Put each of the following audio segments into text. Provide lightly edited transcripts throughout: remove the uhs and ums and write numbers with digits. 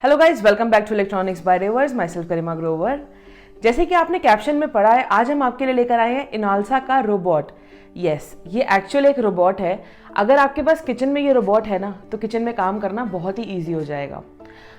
Hello guys, welcome back to electronics by reverse. Myself Garima Grover. जैसे कि आपने caption में पढ़ा है, आज हम आपके लिए लेकर आए हैं इनालसा का रोबोट। यस, ये एक्चुअल एक रोबोट है। अगर आपके पास किचन में ये रोबोट है ना, तो किचन में काम करना बहुत ही ईजी हो जाएगा।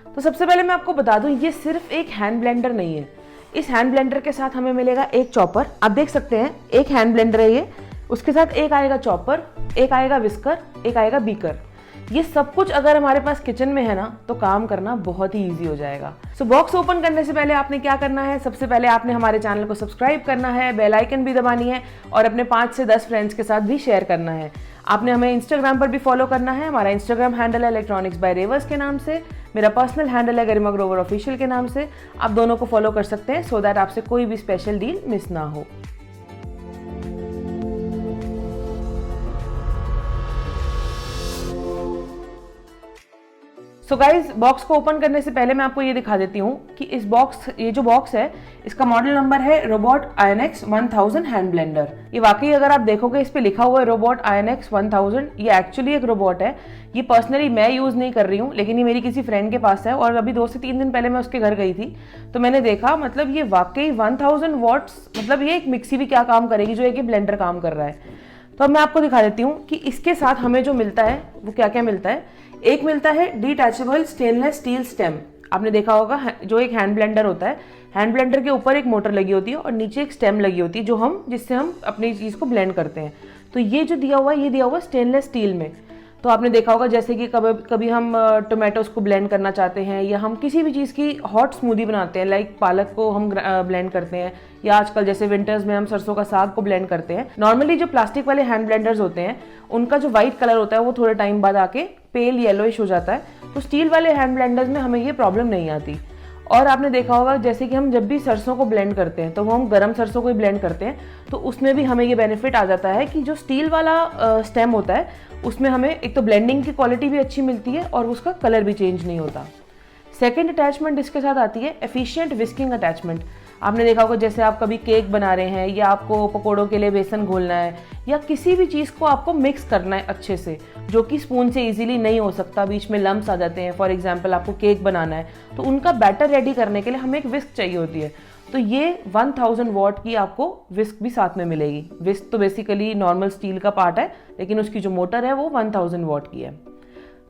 तो सबसे पहले मैं आपको बता दूं, ये सिर्फ एक हैंड ब्लेंडर नहीं है। इस हैंड ब्लेंडर के साथ हमें मिलेगा एक चॉपर। आप देख सकते हैं, एक हैंड ब्लेंडर है ये, उसके साथ एक आएगा चॉपर, एक आएगा विस्कर, एक आएगा बीकर। ये सब कुछ अगर हमारे पास किचन में है ना, तो काम करना बहुत ही इजी हो जाएगा। सो बॉक्स ओपन करने से पहले आपने क्या करना है, सबसे पहले आपने हमारे चैनल को सब्सक्राइब करना है, बेल आइकन भी दबानी है और अपने 5 से 10 फ्रेंड्स के साथ भी शेयर करना है। आपने हमें इंस्टाग्राम पर भी फॉलो करना है। हमारा इंस्टाग्राम हैंडल है इलेक्ट्रॉनिक्स बाय रेवर्स के नाम से। मेरा पर्सनल हैंडल है गरिमा ग्रोवर ऑफिशियल के नाम से। आप दोनों को फॉलो कर सकते हैं, सो दैट आपसे कोई भी स्पेशल डील मिस ना हो। सो गाइज, बॉक्स को ओपन करने से पहले मैं आपको ये दिखा देती हूँ कि ये जो बॉक्स है, इसका मॉडल नंबर है रोबोट आयनेक्स 1000 हैंड ब्लेंडर। ये वाकई अगर आप देखोगे, इस पे लिखा हुआ है रोबोट आयनेक्स 1000। ये एक्चुअली एक रोबोट है। ये पर्सनली मैं यूज नहीं कर रही हूँ, लेकिन ये मेरी किसी फ्रेंड के पास है और अभी 2 से 3 दिन पहले मैं उसके घर गई थी, तो मैंने देखा, मतलब ये वाकई 1000 वॉट्स, मतलब ये एक मिक्सी भी क्या काम करेगी जो एक ब्लेंडर काम कर रहा है। तो अब मैं आपको दिखा देती हूँ कि इसके साथ हमें जो मिलता है वो क्या क्या मिलता है। एक मिलता है डिटैचेबल स्टेनलेस स्टील स्टेम। आपने देखा होगा, जो एक हैंड ब्लेंडर होता है, हैंड ब्लेंडर के ऊपर एक मोटर लगी होती है और नीचे एक स्टेम लगी होती है, जिससे हम अपनी चीज़ को ब्लेंड करते हैं। तो ये जो दिया हुआ है, ये दिया हुआ है स्टेनलेस स्टील में। तो आपने देखा होगा, जैसे कि कभी हम टोमेटोज को ब्लेंड करना चाहते हैं, या हम किसी भी चीज़ की हॉट स्मूदी बनाते हैं, लाइक पालक को हम ब्लेंड करते हैं, या आजकल जैसे विंटर्स में हम सरसों का साग को ब्लेंड करते हैं। नॉर्मली जो प्लास्टिक वाले हैंड ब्लेंडर्स होते हैं, उनका जो व्हाइट कलर होता है वो थोड़े टाइम बाद आके पेल येलोइश हो जाता है। तो स्टील वाले हैंड ब्लेंडर्स में हमें ये प्रॉब्लम नहीं आती। और आपने देखा होगा, जैसे कि हम जब भी सरसों को ब्लेंड करते हैं, तो वो हम गरम सरसों को ही ब्लेंड करते हैं, तो उसमें भी हमें ये बेनिफिट आ जाता है कि जो स्टील वाला स्टेम होता है, उसमें हमें एक तो ब्लेंडिंग की क्वालिटी भी अच्छी मिलती है और उसका कलर भी चेंज नहीं होता। सेकेंड अटैचमेंट इसके साथ आती है एफिशिएंट विस्किंग अटैचमेंट। आपने देखा होगा, जैसे आप कभी केक बना रहे हैं, या आपको पकौड़ों के लिए बेसन घोलना है, या किसी भी चीज़ को आपको मिक्स करना है अच्छे से, जो कि स्पून से इजीली नहीं हो सकता, बीच में लम्स आ जाते हैं। फॉर एग्जांपल, आपको केक बनाना है, तो उनका बैटर रेडी करने के लिए हमें एक विस्क चाहिए होती है। तो ये 1000 वॉट की आपको विस्क भी साथ में मिलेगी। विस्क तो बेसिकली नॉर्मल स्टील का पार्ट है, लेकिन उसकी जो मोटर है वो 1000 वॉट की है।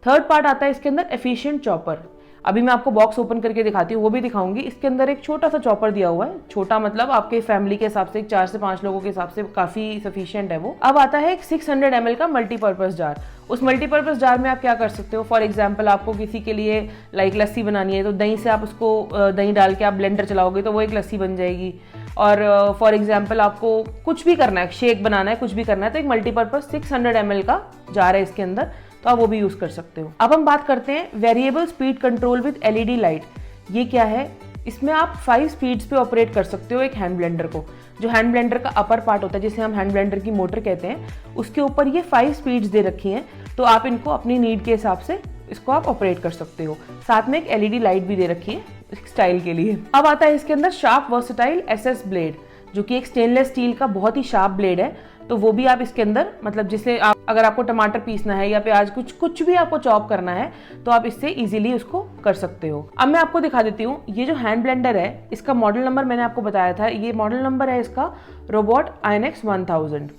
थर्ड पार्ट आता है इसके अंदर एफिशिएंट चॉपर। अभी मैं आपको बॉक्स ओपन करके दिखाती हूँ, वो भी दिखाऊंगी। इसके अंदर एक छोटा सा चॉपर दिया हुआ है। छोटा मतलब आपके फैमिली के हिसाब से 4 से 5 लोगों के हिसाब से काफी सफिशिएंट है वो। अब आता है एक 600 ml का मल्टीपर्पज जार। उस मल्टीपर्पज जार में आप क्या कर सकते हो, फॉर एग्जाम्पल आपको किसी के लिए लाइक लस्सी बनानी है, तो दही से आप उसको दही डाल के आप ब्लेंडर चलाओगे तो वो एक लस्सी बन जाएगी। और फॉर एग्जाम्पल आपको कुछ भी करना है, शेक बनाना है, कुछ भी करना है, तो एक मल्टीपर्पज 600 ml का जार है इसके अंदर, तो आप वो भी यूज कर सकते हो। अब हम बात करते हैं variable speed control with LED light. ये क्या है, इसमें आप 5 स्पीड्स पे ऑपरेट कर सकते हो एक हैंड ब्लेंडर को। जो हैंड ब्लेंडर का अपर पार्ट होता है, जिसे हम हैंड ब्लेंडर की मोटर कहते हैं, उसके ऊपर ये 5 स्पीड्स दे रखी हैं, तो आप इनको अपनी नीड के हिसाब से इसको आप ऑपरेट कर सकते हो। साथ में एक एलईडी लाइट भी दे रखी है स्टाइल के लिए। अब आता है इसके अंदर शार्प वर्सेटाइल एसएस ब्लेड, जो कि एक स्टेनलेस स्टील का बहुत ही शार्प ब्लेड है। तो वो भी आप इसके अंदर, मतलब जिससे आप अगर आपको टमाटर पीसना है या प्याज कुछ भी आपको चॉप करना है, तो आप इससे इजीली उसको कर सकते हो। अब मैं आपको दिखा देती हूँ, ये जो हैंड ब्लेंडर है, इसका मॉडल नंबर मैंने आपको बताया था। ये मॉडल नंबर है इसका रोबोट आयनेक्स 1000।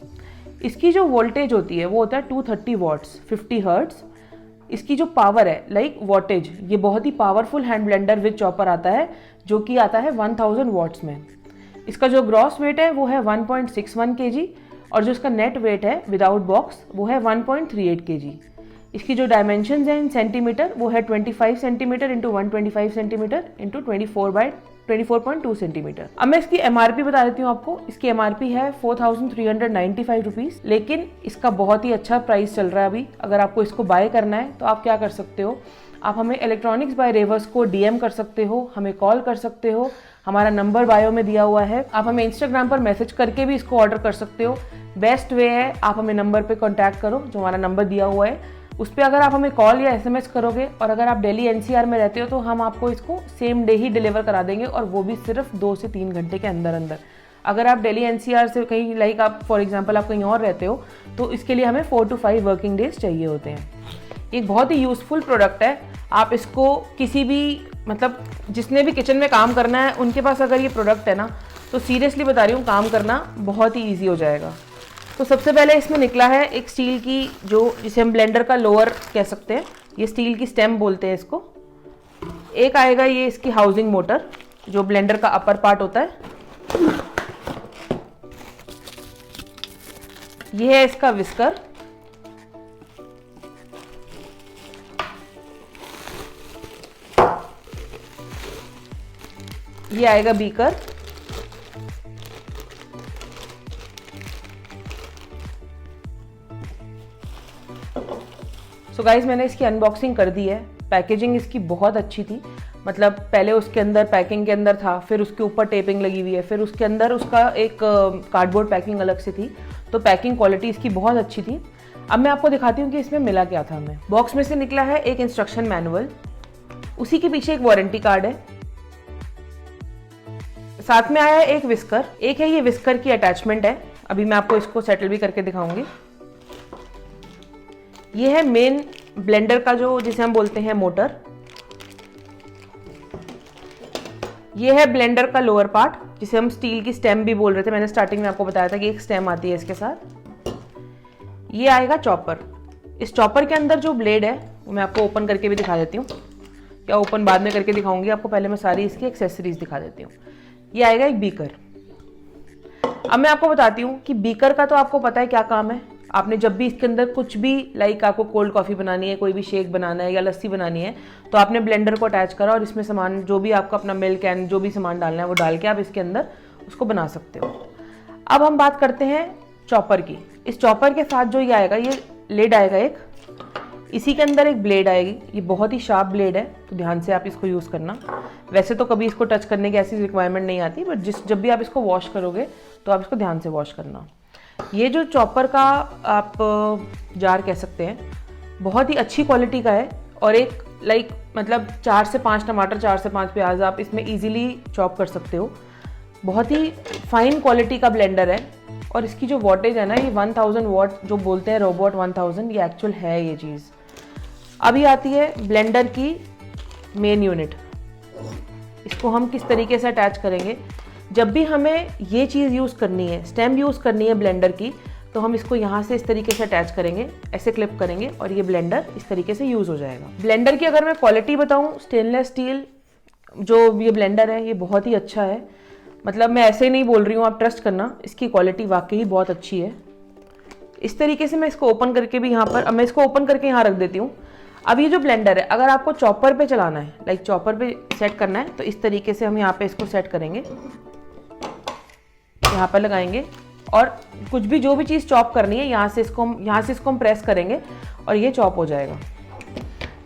इसकी जो वोल्टेज होती है वो होता है 230 वॉट्स 50 हर्ट्ज। इसकी जो पावर है, लाइक वॉटेज, ये बहुत ही powerful hand blender with chopper आता है, जो कि आता है 1000 वॉट्स में। इसका जो ग्रॉस वेट है वो है 1.61 kg, और जो इसका नेट वेट है विदाउट बॉक्स वो है 1.38 kg। इसकी जो डायमेंशंस हैं इन सेंटीमीटर, वो है 25 centimetre into 125 centimetre into 24.2 centimetre. अब मैं इसकी एमआरपी बता देती हूँ आपको। इसकी एमआरपी है 4395 रुपीज़, लेकिन इसका बहुत ही अच्छा प्राइस चल रहा है अभी। अगर आपको इसको बाय करना है तो आप क्या कर सकते हो, आप हमें इलेक्ट्रॉनिक्स बाय रेवर्स को डीएम कर सकते हो, हमें कॉल कर सकते हो। हमारा नंबर बायो में दिया हुआ है। आप हमें इंस्टाग्राम पर मैसेज करके भी इसको ऑर्डर कर सकते हो। बेस्ट वे है, आप हमें नंबर पे कांटेक्ट करो, जो हमारा नंबर दिया हुआ है उस पर अगर आप हमें कॉल या एसएमएस करोगे, और अगर आप दिल्ली एनसीआर में रहते हो, तो हम आपको इसको सेम डे ही डिलीवर करा देंगे, और वो भी सिर्फ 2 से 3 घंटे के अंदर अंदर। अगर आप दिल्ली एनसीआर से कहीं, लाइक आप फॉर एग्जांपल आप कहीं और रहते हो, तो इसके लिए हमें 4 to 5 वर्किंग डेज चाहिए होते हैं। ये एक बहुत ही यूज़फुल प्रोडक्ट है। आप इसको किसी भी मतलब जिसने भी किचन में काम करना है उनके पास अगर ये प्रोडक्ट है ना, तो सीरियसली बता रही हूँ काम करना बहुत ही ईजी हो जाएगा। तो सबसे पहले इसमें निकला है एक स्टील की, जो जिसे हम ब्लेंडर का लोअर कह सकते हैं, ये स्टील की स्टेम बोलते हैं इसको। एक आएगा ये इसकी हाउसिंग मोटर, जो ब्लेंडर का अपर पार्ट होता है। ये है इसका विस्कर। ये आएगा बीकर। सो गाइज मैंने इसकी अनबॉक्सिंग कर दी है। पैकेजिंग इसकी बहुत अच्छी थी, मतलब पहले उसके अंदर पैकिंग के अंदर था, फिर उसके ऊपर टेपिंग लगी हुई है, फिर उसके अंदर उसका एक कार्डबोर्ड पैकिंग अलग से थी। तो पैकिंग क्वालिटी इसकी बहुत अच्छी थी। अब मैं आपको दिखाती हूँ कि इसमें मिला क्या था हमें। बॉक्स में से निकला है एक इंस्ट्रक्शन मैनुअल, उसी के पीछे एक वारंटी कार्ड है, साथ में आया है एक विस्कर। एक है ये विस्कर की अटैचमेंट है, अभी मैं आपको इसको सेटल भी करके दिखाऊंगी। ये है मेन ब्लेंडर का जो जिसे हम बोलते हैं मोटर। ये है ब्लेंडर का लोअर पार्ट, जिसे हम स्टील की स्टेम भी बोल रहे थे। मैंने स्टार्टिंग में आपको बताया था कि एक स्टेम आती है इसके साथ। ये आएगा चॉपर। इस चॉपर के अंदर जो ब्लेड है वो मैं आपको ओपन करके भी दिखा देती हूँ, या ओपन बाद में करके दिखाऊंगी आपको, पहले मैं सारी इसकी एक्सेसरीज दिखा देती हूँ। ये आएगा एक बीकर। अब मैं आपको बताती हूँ कि बीकर का तो आपको पता है क्या काम है। आपने जब भी इसके अंदर कुछ भी लाइक आपको कोल्ड कॉफ़ी बनानी है, कोई भी शेक बनाना है या लस्सी बनानी है, तो आपने ब्लेंडर को अटैच करा और इसमें सामान जो भी आपका अपना मिल्क एंड जो भी सामान डालना है वो डाल के आप इसके अंदर उसको बना सकते हो। अब हम बात करते हैं चॉपर की। इस चॉपर के साथ जो ये आएगा, ये लिड आएगा एक, इसी के अंदर एक ब्लेड आएगी। ये बहुत ही शार्प ब्लेड है, तो ध्यान से आप इसको यूज़ करना। वैसे तो कभी इसको टच करने की ऐसी रिक्वायरमेंट नहीं आती, बट जब भी आप इसको वॉश करोगे तो आप इसको ध्यान से वॉश करना। ये जो चॉपर का आप जार कह सकते हैं, बहुत ही अच्छी क्वालिटी का है, और एक लाइक मतलब 4 से 5 टमाटर, 4 से 5 प्याज आप इसमें इजीली चॉप कर सकते हो। बहुत ही फाइन क्वालिटी का ब्लेंडर है, और इसकी जो वॉटेज है ना, ये 1000 वॉट जो बोलते हैं रोबोट 1000, ये एक्चुअल है ये चीज़। अभी आती है ब्लेंडर की मेन यूनिट। इसको हम किस तरीके से अटैच करेंगे। जब भी हमें ये चीज़ यूज़ करनी है, स्टेम यूज़ करनी है ब्लेंडर की, तो हम इसको यहाँ से इस तरीके से अटैच करेंगे, ऐसे क्लिप करेंगे और ये ब्लेंडर इस तरीके से यूज़ हो जाएगा। ब्लेंडर की अगर मैं क्वालिटी बताऊँ, स्टेनलेस स्टील जो ये ब्लेंडर है ये बहुत ही अच्छा है। मतलब मैं ऐसे ही नहीं बोल रही हूँ, आप ट्रस्ट करना, इसकी क्वालिटी वाकई बहुत अच्छी है। इस तरीके से मैं इसको ओपन करके भी यहाँ पर, अब मैं इसको ओपन करके यहाँ रख देती हूँ। अब ये जो ब्लेंडर है, अगर आपको चॉपर पे चलाना है, लाइक चॉपर पे सेट करना है, तो इस तरीके से हम यहाँ पे इसको सेट करेंगे, यहाँ पर लगाएंगे, और कुछ भी जो भी चीज़ चॉप करनी है यहाँ से इसको हम प्रेस करेंगे और ये चॉप हो जाएगा।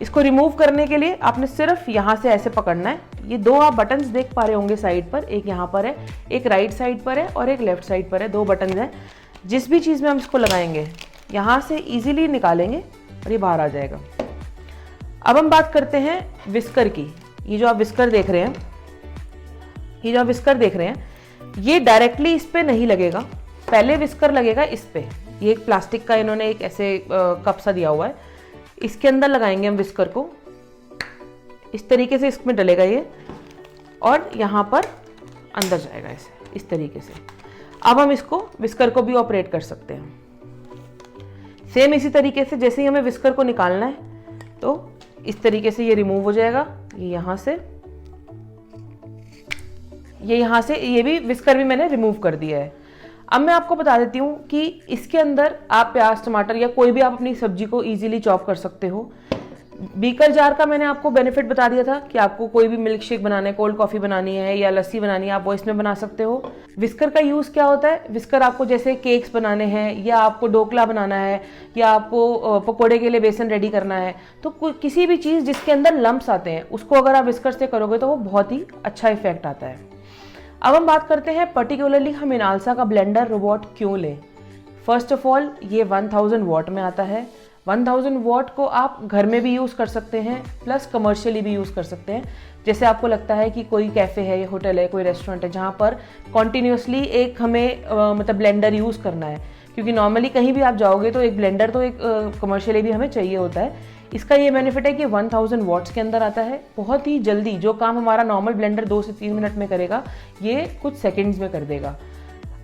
इसको रिमूव करने के लिए आपने सिर्फ यहाँ से ऐसे पकड़ना है। ये 2 आप बटन्स देख पा रहे होंगे साइड पर, एक यहाँ पर है, एक राइट साइड पर है और एक लेफ्ट साइड पर है। 2 बटन्स हैं। जिस भी चीज़ में हम इसको लगाएंगे यहाँ से ईजिली निकालेंगे और ये बाहर आ जाएगा। अब हम बात करते हैं विस्कर की। ये जो आप विस्कर देख रहे हैं, ये डायरेक्टली इस पे नहीं लगेगा, पहले विस्कर लगेगा इस पे। ये एक प्लास्टिक का इन्होंने एक ऐसे कप सा दिया हुआ है, इसके अंदर लगाएंगे हम विस्कर को। इस तरीके से इसमें डलेगा ये, और यहाँ पर अंदर जाएगा ऐसे, इस तरीके से। अब हम इसको विस्कर को भी ऑपरेट कर सकते हैं सेम इसी तरीके से। जैसे ही हमें विस्कर को निकालना है तो इस तरीके से ये रिमूव हो जाएगा। ये यहाँ से ये भी विस्कर भी मैंने रिमूव कर दिया है। अब मैं आपको बता देती हूँ कि इसके अंदर आप प्याज, टमाटर या कोई भी आप अपनी सब्जी को इजीली चॉप कर सकते हो। बीकर जार का मैंने आपको बेनिफिट बता दिया था कि आपको कोई भी मिल्क शेक बनाना है, कोल्ड कॉफ़ी बनानी है या लस्सी बनानी है, आप वो इसमें बना सकते हो। विस्कर का यूज़ क्या होता है, विस्कर आपको जैसे केक्स बनाने हैं, या आपको ढोकला बनाना है, या आपको पकोड़े के लिए बेसन रेडी करना है, तो किसी भी चीज़ जिसके अंदर लम्प्स आते हैं उसको अगर आप विस्कर से करोगे तो वो बहुत ही अच्छा इफेक्ट आता है। अब हम बात करते हैं पर्टिकुलरली हम इनालसा का ब्लेंडर रोबोट क्यों लें। फर्स्ट ऑफ ऑल, ये 1000 वॉट में आता है। 1000 वॉट को आप घर में भी यूज़ कर सकते हैं, प्लस कमर्शियली भी यूज़ कर सकते हैं। जैसे आपको लगता है कि कोई कैफ़े है, होटल है, कोई रेस्टोरेंट है जहाँ पर कॉन्टीन्यूसली एक हमें मतलब ब्लेंडर यूज़ करना है, क्योंकि नॉर्मली कहीं भी आप जाओगे तो एक ब्लेंडर तो एक कमर्शियली भी हमें चाहिए होता है। इसका ये बेनिफिट है कि 1000 वॉट्स के अंदर आता है, बहुत ही जल्दी जो काम हमारा नॉर्मल ब्लेंडर 2 से 3 मिनट में करेगा ये कुछ सेकंड्स में कर देगा।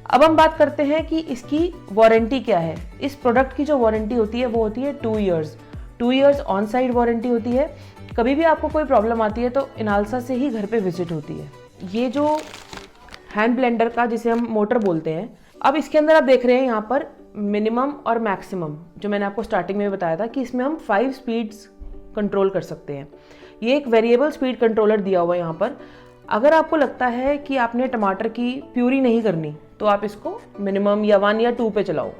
अब हम बात करते हैं कि इसकी वारंटी क्या है। इस प्रोडक्ट की जो वारंटी होती है वो होती है 2 years. 2 years on site warranty होती है। कभी भी आपको कोई प्रॉब्लम आती है तो इनालसा से ही घर पे विजिट होती है। ये जो हैंड ब्लेंडर का जिसे हम मोटर बोलते हैं, अब इसके अंदर आप देख रहे हैं यहाँ पर मिनिमम और मैक्सिमम, जो मैंने आपको स्टार्टिंग में बताया था कि इसमें हम 5 स्पीड्स कंट्रोल कर सकते हैं। ये एक वेरिएबल स्पीड कंट्रोलर दिया हुआ है यहाँ पर। अगर आपको लगता है कि आपने टमाटर की प्यूरी नहीं करनी तो आप इसको मिनिमम या 1 या 2 पे चलाओ।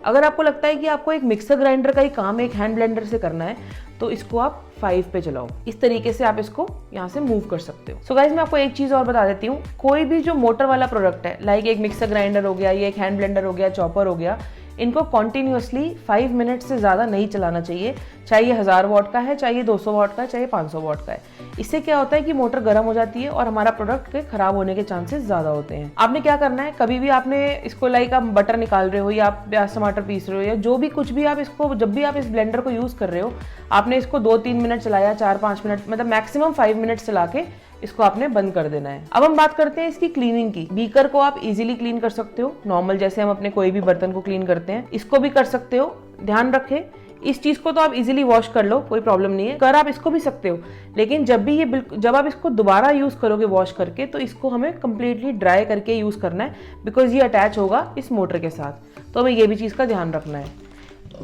अगर आपको लगता है कि आपको एक मिक्सर ग्राइंडर का ही काम एक हैंड ब्लेंडर से करना है तो इसको आप 5 पे चलाओ। इस तरीके से आप इसको यहाँ से मूव कर सकते हो। सो गाइज मैं आपको एक चीज़ और बता देती हूँ, कोई भी जो मोटर वाला प्रोडक्ट है, लाइक एक मिक्सर ग्राइंडर हो गया, ये एक हैंड ब्लेंडर हो गया, चॉपर हो गया, इनको कॉन्टिन्यूसली 5 मिनट से ज़्यादा नहीं चलाना चाहिए। चाहे ये 1000 वॉट का है, चाहे ये 200 वॉट का है, चाहे 500 वॉट का है। इससे क्या होता है कि मोटर गर्म हो जाती है और हमारा प्रोडक्ट के खराब होने के चांसेस ज़्यादा होते हैं। आपने क्या करना है, कभी भी आपने इसको लाइक आप बटर निकाल रहे हो या आप प्याज टमाटर पीस रहे हो या जो भी कुछ भी आप इसको, जब भी आप इस ब्लेंडर को यूज़ कर रहे हो, आपने इसको 2-3 मिनट चलाया, 4-5 मिनट, मतलब मैक्सिमम 5 मिनट चला के इसको आपने बंद कर देना है। अब हम बात करते हैं इसकी क्लीनिंग की। बीकर को आप इजीली क्लीन कर सकते हो, नॉर्मल जैसे हम अपने कोई भी बर्तन को क्लीन करते हैं, इसको भी कर सकते हो। ध्यान रखें, इस चीज को तो आप इजीली वॉश कर लो, कोई प्रॉब्लम नहीं है, कर आप इसको भी सकते हो, लेकिन जब आप इसको दोबारा यूज करोगे वॉश करके तो इसको हमें कंप्लीटली ड्राई करके यूज करना है, बिकॉज ये अटैच होगा इस मोटर के साथ। तो हमें ये भी चीज का ध्यान रखना है।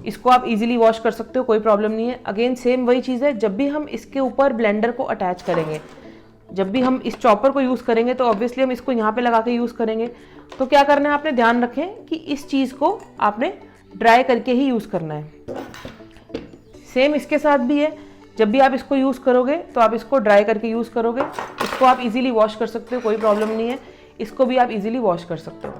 इसको आप इजीली वॉश कर सकते हो, कोई प्रॉब्लम नहीं है। अगेन सेम वही चीज़ है, जब भी हम इसके ऊपर ब्लेंडर को अटैच करेंगे, जब भी हम इस चॉपर को यूज़ करेंगे तो ऑब्वियसली हम इसको यहाँ पे लगा के यूज़ करेंगे। तो क्या करना है, आपने ध्यान रखें कि इस चीज़ को आपने ड्राई करके ही यूज़ करना है। सेम इसके साथ भी है, जब भी आप इसको यूज़ करोगे तो आप इसको ड्राई करके यूज़ करोगे। इसको आप इजीली वॉश कर सकते हो, कोई प्रॉब्लम नहीं है, इसको भी आप इजीली वॉश कर सकते हो।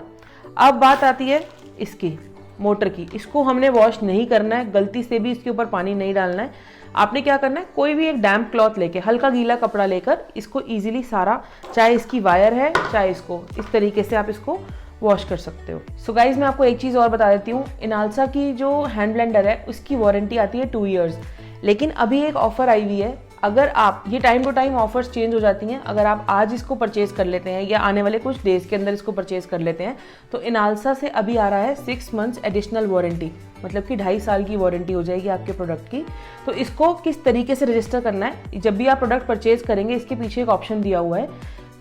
अब बात आती है इसकी मोटर की। इसको हमने वॉश नहीं करना है, गलती से भी इसके ऊपर पानी नहीं डालना है। आपने क्या करना है, कोई भी एक डैम्प क्लॉथ लेके, हल्का गीला कपड़ा लेकर इसको इजीली सारा, चाहे इसकी वायर है चाहे इसको, इस तरीके से आप इसको वॉश कर सकते हो। सो गाइज मैं आपको एक चीज़ और बता देती हूँ, इनालसा की जो हैंड ब्लेंडर है उसकी वारंटी आती है 2 ईयर्स, लेकिन अभी एक ऑफर आई हुई है। अगर आप, ये time to time offers change हो जाती हैं, अगर आप आज इसको परचेज कर लेते हैं या आने वाले कुछ डेज के अंदर इसको परचेज कर लेते हैं तो इनालसा से अभी आ रहा है 6 मंथ्स एडिशनल वारंटी, मतलब कि 2.5 साल की वारंटी हो जाएगी आपके प्रोडक्ट की। तो इसको किस तरीके से रजिस्टर करना है, जब भी आप प्रोडक्ट परचेज करेंगे इसके पीछे एक ऑप्शन दिया हुआ है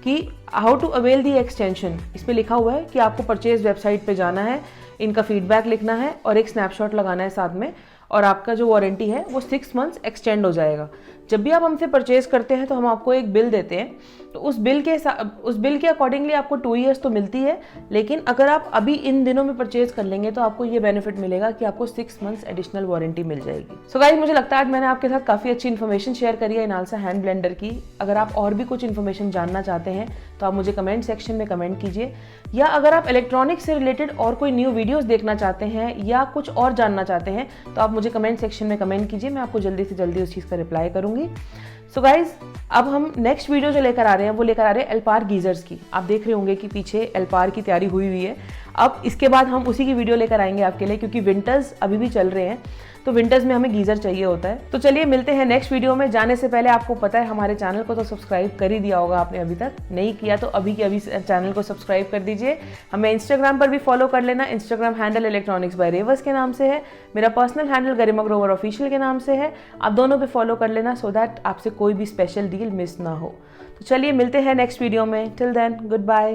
कि how to avail the extension. इसमें लिखा हुआ है कि आपको परचेज वेबसाइट पे जाना है, इनका फीडबैक लिखना है और एक स्नैपशॉट लगाना है साथ में, और आपका जो वारंटी है वो 6 मंथ्स एक्सटेंड हो जाएगा। जब भी आप हमसे परचेज करते हैं तो हम आपको एक बिल देते हैं, तो उस बिल के अकॉर्डिंगली आपको 2 ईयर्स तो मिलती है, लेकिन अगर आप अभी इन दिनों में परचेज कर लेंगे तो आपको ये बेनिफिट मिलेगा कि आपको 6 मंथ्स एडिशनल वारंटी मिल जाएगी। सो गाइस मुझे लगता है आज मैंने आपके साथ काफ़ी अच्छी इन्फॉर्मेशन शेयर करी है इनालसा हैंड ब्लेंडर की। अगर आप और भी कुछ इन्फॉर्मेशन जानना चाहते हैं तो आप मुझे कमेंट सेक्शन में कमेंट कीजिए, या अगर आप इलेक्ट्रॉनिक्स से रिलेटेड और कोई न्यू वीडियोस देखना चाहते हैं या कुछ और जानना चाहते हैं तो आप मुझे कमेंट सेक्शन में कमेंट कीजिए, मैं आपको जल्दी से जल्दी उस चीज़ का रिप्लाई करूंगी। सो गाइज अब हम नेक्स्ट वीडियो जो लेकर आ रहे हैं वो लेकर आ रहे हैं एल्पार गीजर्स की। आप देख रहे होंगे कि पीछे एल्पार की तैयारी हुई है। अब इसके बाद हम उसी की वीडियो लेकर आएंगे आपके लिए, क्योंकि विंटर्स अभी भी चल रहे हैं तो विंटर्स में हमें गीजर चाहिए होता है। तो चलिए मिलते हैं नेक्स्ट वीडियो में। जाने से पहले आपको पता है हमारे चैनल को तो सब्सक्राइब कर ही दिया होगा आपने, अभी तक नहीं किया तो अभी के अभी चैनल को सब्सक्राइब कर दीजिए। हमें इंस्टाग्राम पर भी फॉलो कर लेना, इंस्टाग्राम हैंडल इलेक्ट्रॉनिक्स बाय रेवर्स के नाम से है, मेरा पर्सनल हैंडल गरिमा ग्रोवर ऑफिशियल के नाम से है। आप दोनों पे फॉलो कर लेना सो दैट आपसे कोई भी स्पेशल डील मिस ना हो। तो चलिए मिलते हैं नेक्स्ट वीडियो में। Till then good bye.